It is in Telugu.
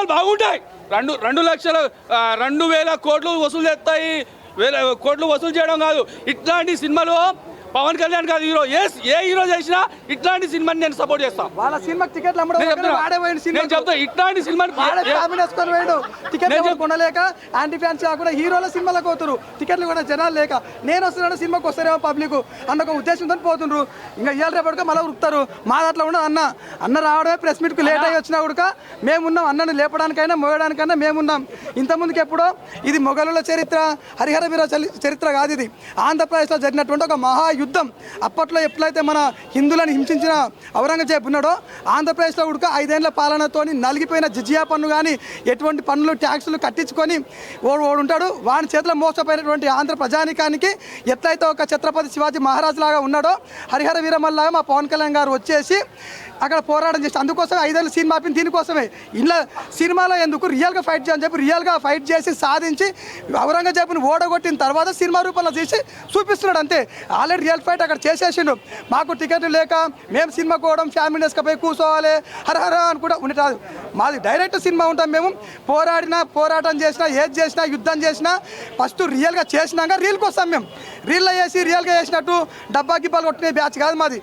సినిమాలు బాగుంటాయి. 2,00,000 కోట్లు వసూలు చేస్తాయి. 1,000 కోట్లు వసూలు చేయడం కాదు, ఇట్లాంటి సినిమాలు పవన్ కళ్యాణ్ కాదు హీరో, ఏ హీరో చేసినా ఇట్లాంటి సినిమాని నేను సపోర్ట్ చేస్తాను. వాళ్ళ సినిమా టికెట్లు అమ్మడం చెప్తా, ఇట్లాంటి సినిమాని టికెట్ కొనలేక యాంటీ ఫ్యాన్స్ కాకుండా హీరోల సినిమాలకు పోతున్నారు. టికెట్లు కూడా జనాలు లేక నేను వస్తున్నాను సినిమాకి వస్తారేమో పబ్లిక్ అన్న ఒక ఉద్దేశంతో పోతుండ్రు. ఇంకా ఇవాళ రేపటిగా మళ్ళీ ఉరుకుతారు. మా దాంట్లో ఉండదు. అన్న రావడమే ప్రెస్ మీట్కి లేట్ అయ్యి వచ్చినా కూడా మేమున్నాం. అన్నను లేపడానికైనా మోయడానికైనా మేమున్నాం. ఇంతకుముందుకు ఎప్పుడో ఇది మొఘలుల చరిత్ర, హరిహర వీర చరిత్ర కాదు. ఇది ఆంధ్రప్రదేశ్లో జరిగినటువంటి ఒక మహాయుద్ధం. అప్పట్లో ఎప్పుడైతే మన హిందువులను హింసించిన ఔరంగజేబు ఉన్నాడో ఆంధ్రప్రదేశ్లో ఉడక 5 ఏళ్ల పాలనతో నలిగిపోయిన జిజియా పన్ను కానీ ఎటువంటి పన్నులు ట్యాక్సులు కట్టించుకొని ఓడు ఉంటాడు. వాని చేతిలో మోసపోయినటువంటి ఆంధ్ర ప్రజానికానికి ఎట్లయితే ఒక ఛత్రపతి శివాజీ మహారాజు లాగా ఉన్నాడో హరిహర వీరమల్లాగా మా పవన్ కళ్యాణ్ గారు వచ్చేసి అక్కడ పోరాటం చేసి అందుకోసమే 5 ఏళ్ళ సినిమా ఆపింది. దీనికోసమే ఇలా సినిమాలో ఎందుకు రియల్గా ఫైట్ చేయని చెప్పి రియల్గా ఫైట్ చేసి సాధించి ఔరంగజేబుని ఓడగొట్టిన తర్వాత సినిమా రూపంలో చేసి చూపిస్తున్నాడు అంతే. ఆల్రెడీ రియల్ ఫైట్ అక్కడ చేసేసిండు. మాకు టికెట్లు లేక మేము సినిమా పోవడం ఫ్యామిలీ పోయి కూర్చోవాలి హరహర అని కూడా ఉండేది. మాది డైరెక్ట్ సినిమా ఉంటాం. మేము పోరాటం చేసినా ఏది చేసినా యుద్ధం చేసినా ఫస్ట్ రియల్గా చేసినాక రీల్కి వస్తాం. మేము రీల్లో చేసి రియల్గా చేసినట్టు డబ్బా గిబ్బాలు కొట్టిన బ్యాచ్ కాదు మాది.